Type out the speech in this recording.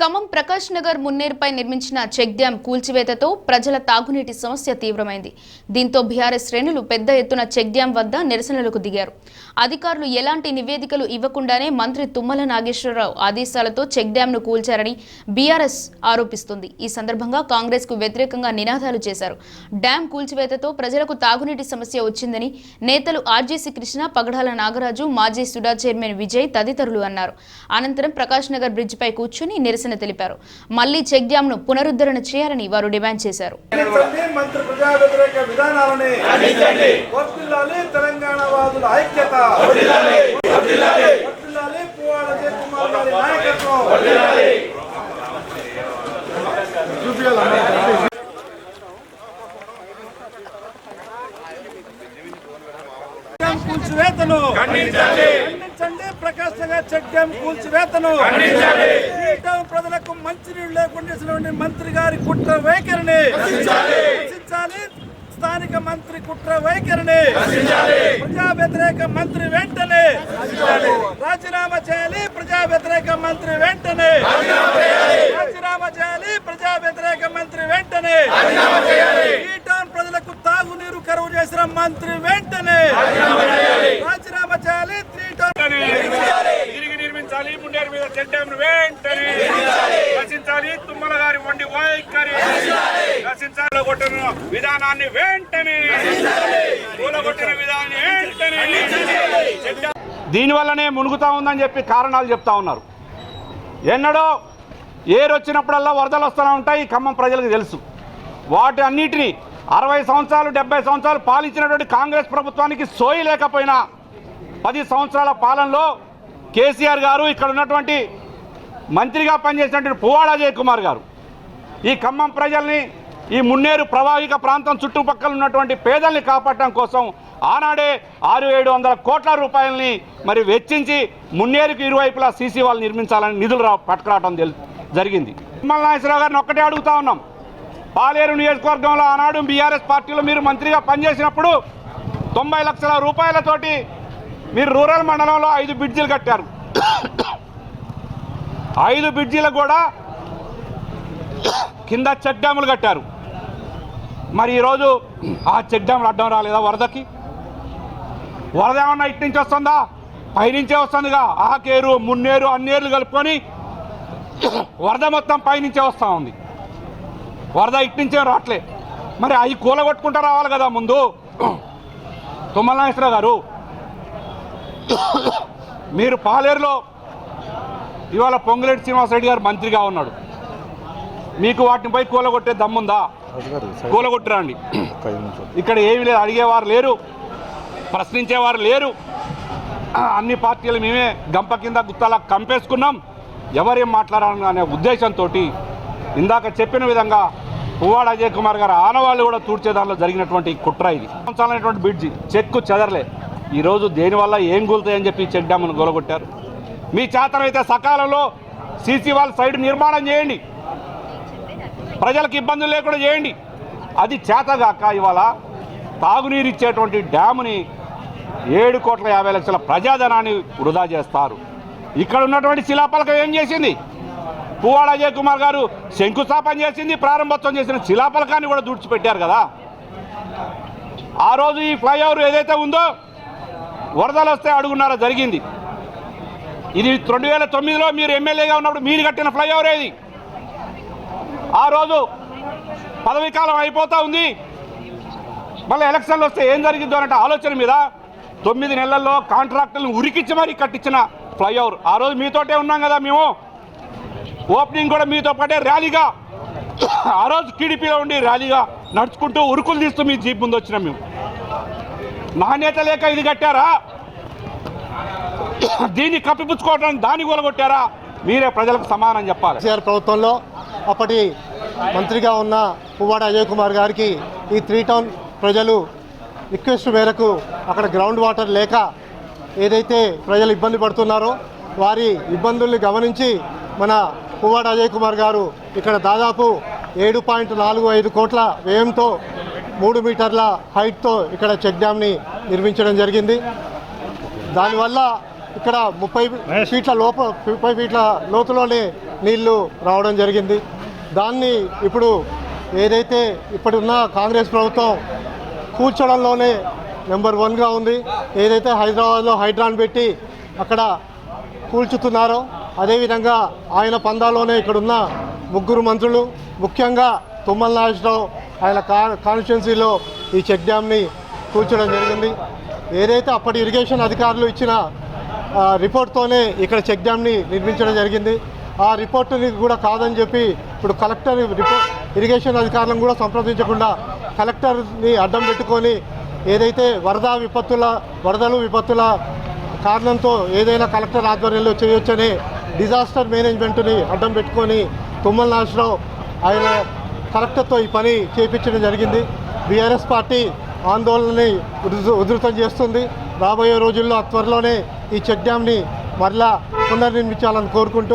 ఖమ్మం ప్రకాష్ నగర్ మున్నేరుపై నిర్మించిన check dam కూల్చివేతతో ప్రజల తాగునీటి సమస్య తీవ్రమైంది. దీంతో బీఆర్ఎస్ శ్రేణులు పెద్ద ఎత్తున చెక్ డ్యాం వద్ద నిరసనలకు దిగారు. అధికారులు ఎలాంటి నివేదికలు ఇవ్వకుండానే మంత్రి తుమ్మల నాగేశ్వరరావు ఆదేశాలతో చెక్ డ్యాంను కూల్చారని బీఆర్ఎస్ ఆరోపిస్తుంది. ఈ సందర్భంగా కాంగ్రెస్ కు వ్యతిరేకంగా నినాదాలు చేశారు. డ్యాం కూల్చివేతతో ప్రజలకు తాగునీటి సమస్య వచ్చిందని నేతలు ఆర్జీసీ కృష్ణ, పగడాల నాగరాజు, మాజీ సుడా చైర్మన్ విజయ్ తదితరులు అన్నారు. అనంతరం ప్రకాష్ నగర్ బ్రిడ్జ్ పై కూర్చుని నిరసన తెలిపారు. మళ్లీ చెక్ డ్యాం ను పునరుద్ధరణ చేయాలని వారు డిమాండ్ చేశారు. కూల్చివేతను ఖండించండి. ప్రకాష్ నగర్ చెక్ డ్యాం కూల్చివేతను ప్రజలకు మంచినీళ్లు లేకుండా మంత్రి గారి కుట్ర వైఖరిని రక్షించాలి. స్థానిక మంత్రి కుట్ర వైఖరిని ప్రజా వ్యతిరేక మంత్రి వెంటనే రాజీనామా చేయాలి. ప్రజా వ్యతిరేక మంత్రి వెంటనే రాజీనామా చేయాలి. ప్రజా వ్యతిరేక మంత్రి వెంటనే ఈ టౌన్ ప్రజలకు తాగునీరు కరువు చేసిన మంత్రి వెంటనే రాజీనామా చేయాలి. తిరిగి నిర్మించాలి. మున్నేరు మీద చెక్ డ్యాం వెంటనే రచించాలి. తుమ్మల గారి వండి వైఖరి రచించాలి. కొట్టిన విధానాన్ని వెంటనే కూలగొట్టిన విధానాన్ని వెంటనే దీనివల్లనే మునుగుతా ఉందని చెప్పి కారణాలు చెప్తా ఉన్నారు. ఎన్నడో ఏరొచ్చినప్పుడల్లా వరదలు వస్తూనే ఉంటాయి. ఖమ్మం ప్రజలకు తెలుసు. వాటి అన్నిటినీ 60 సంవత్సరాలు 70 సంవత్సరాలు పాలించినటువంటి కాంగ్రెస్ ప్రభుత్వానికి సోయి లేకపోయినా 10 సంవత్సరాల పాలనలో కేసీఆర్ గారు, ఇక్కడ ఉన్నటువంటి మంత్రిగా పనిచేసినటువంటి పువ్వాడ అజయ్ కుమార్ గారు ఈ ఖమ్మం ప్రజల్ని, ఈ మున్నేరు ప్రవాహిక ప్రాంతం చుట్టుపక్కల ఉన్నటువంటి పేదల్ని కాపాడటం కోసం ఆనాడే 600-700 కోట్ల రూపాయలని మరి వెచ్చించి మున్నేరుకు ఇరువైపులా సీసీ వాళ్ళు నిర్మించాలని నిధులు పట్టుకురావడం జరిగింది. తుమ్మల నాగేశ్వరరావు గారిని ఒక్కటే అడుగుతా ఉన్నాం. పాలేరు నియోజకవర్గంలో ఆనాడు బీఆర్ఎస్ పార్టీలో మీరు మంత్రిగా పనిచేసినప్పుడు 90 లక్షల రూపాయలతోటి మీరు రూరల్ మండలంలో 5 బ్రిడ్జిలు కట్టారు. 5 బ్రిడ్జిలకు కూడా కింద చెక్ డ్యాములు కట్టారు. మరి ఈరోజు ఆ చెక్ డ్యాములు అడ్డం రాలేదా? వరదకి వరద ఏమన్నా ఇటు నుంచి వస్తుందా? పైనుంచే వస్తుందిగా. ఆకేరు, మున్నేరు, అన్నేరులు కలుపుకొని వరద మొత్తం పైనుంచే వస్తూ ఉంది. వరద ఇటు నుంచే రావట్లే. మరి అవి కూలగొట్టుకుంటూ రావాలి కదా ముందు. తుమ్మల నాగేశ్వరరావు గారు, మీరు పాలేరులో ఇవాళ పొంగులేటి శ్రీనివాసరెడ్డి గారు మంత్రిగా ఉన్నాడు. మీకు వాటిని పోయి కూలగొట్టే దమ్ముందా? కూలగొట్టురండి. ఇక్కడ ఏమీ లేదు, అడిగేవారు లేరు, ప్రశ్నించేవారు లేరు. అన్ని పార్టీలు మేమే గంప కింద గుత్తలా కంపేసుకున్నాం. ఎవరేం మాట్లాడాలని అనే ఉద్దేశంతో ఇందాక చెప్పిన విధంగా పువ్వాడ అజయ్ కుమార్ గారు ఆనవాళ్ళు కూడా తూడ్చే దానిలో జరిగినటువంటి కుట్ర ఇది. సంవత్సరాలైనటువంటి బ్రిడ్జి చెక్కు చెదరలే. ఈరోజు దేనివల్ల ఏం కూలుతాయని చెప్పి చెక్ డ్యామ్ను గొలగొట్టారు. మీ చేతనైతే సకాలంలో సీసీ వాళ్ళ సైడ్ నిర్మాణం చేయండి, ప్రజలకు ఇబ్బందులు లేకుండా చేయండి. అది చేతగాక ఇవాళ తాగునీరు ఇచ్చేటువంటి డ్యాముని 7,50,00,000 ప్రజాధనాన్ని వృధా చేస్తారు. ఇక్కడ ఉన్నటువంటి శిలాపలకం ఏం చేసింది? పువ్వాడ అజయ్ కుమార్ గారు శంకుస్థాపన చేసింది, ప్రారంభోత్సవం చేసిన శిలాపలకాన్ని కూడా దూడ్చిపెట్టారు కదా. ఆ రోజు ఈ ఫ్లైఓవర్ ఏదైతే ఉందో వరదలు వస్తే అడుగున్నార జరిగింది. ఇది 2009లో మీరు ఎమ్మెల్యేగా ఉన్నప్పుడు మీరు కట్టిన ఫ్లైఓవర్ ఏది? ఆ రోజు పదవీ కాలం అయిపోతూ ఉంది. మళ్ళీ ఎలక్షన్లు వస్తే ఏం జరిగిందో అన్నట్టు ఆలోచన మీద 9 నెలల్లో కాంట్రాక్టర్లను ఉరికిచ్చి మరీ కట్టించిన ఫ్లైఓవర్. ఆ రోజు మీతోటే ఉన్నాం కదా మేము. ఓపెనింగ్ కూడా మీతో పాటే ర్యాలీగా, ఆ రోజు టీడీపీలో ఉండి ర్యాలీగా నడుచుకుంటూ ఉరుకులు తీస్తూ మీ జీప్ ముందు వచ్చినాం మేము. నాణ్యత లేక ఇది కట్టారా? దీన్ని కప్పిపుచ్చుకోవడానికి దాన్ని కూలగొట్టారా? మీరే ప్రజలకు సమానం చెప్పాలి. కేసీఆర్ ప్రభుత్వంలో అప్పటి మంత్రిగా ఉన్న పువ్వాడ అజయ్ కుమార్ గారికి ఈ 3 టౌన్ ప్రజలు రిక్వెస్ట్ మేరకు అక్కడ గ్రౌండ్ వాటర్ లేక ఏదైతే ప్రజలు ఇబ్బంది పడుతున్నారో వారి ఇబ్బందుల్ని గమనించి మన పువ్వాడ అజయ్ కుమార్ గారు ఇక్కడ దాదాపు 7.45 కోట్ల వ్యయంతో 3 మీటర్ల హైట్తో ఇక్కడ చెక్ డ్యామ్ని నిర్మించడం జరిగింది. దానివల్ల ఇక్కడ 30 ఫీట్ల లోతులోనే నీళ్లు రావడం జరిగింది. దాన్ని ఇప్పుడు ఏదైతే ఇప్పుడున్న కాంగ్రెస్ ప్రభుత్వం కూల్చడంలోనే నెంబర్ 1గా ఉంది. ఏదైతే హైదరాబాద్లో హైడ్రాన్ పెట్టి అక్కడ కూల్చుతున్నారో అదేవిధంగా ఆయన పందాలోనే ఇక్కడున్న 3 మంత్రులు, ముఖ్యంగా తుమ్మల నాగేశ్వరరావు ఆయన కాన్స్టిట్యున్సీలో ఈ చెక్ డ్యామ్ని కూల్చడం జరిగింది. ఏదైతే అప్పటి ఇరిగేషన్ అధికారులు ఇచ్చిన రిపోర్ట్తోనే ఇక్కడ చెక్ డ్యామ్ని నిర్మించడం జరిగింది. ఆ రిపోర్టుని కూడా కాదని చెప్పి ఇప్పుడు కలెక్టర్ ఇరిగేషన్ అధికారులను కూడా సంప్రదించకుండా కలెక్టర్ని అడ్డం పెట్టుకొని ఏదైతే వరదలు విపత్తుల కారణంతో ఏదైనా కలెక్టర్ ఆధ్వర్యంలో చేయొచ్చనే డిజాస్టర్ మేనేజ్మెంట్ని అడ్డం పెట్టుకొని తుమ్మల నాగేశ్వరరావు ఆయన కలెక్టర్తో ఈ పని చేయించడం జరిగింది. బీఆర్ఎస్ పార్టీ ఆందోళనని ఉధృతం చేస్తుంది. రాబోయే రోజుల్లో త్వరలోనే ఈ చెక్ డ్యామ్ని మరలా పునర్నిర్మించాలని కోరుకుంటూ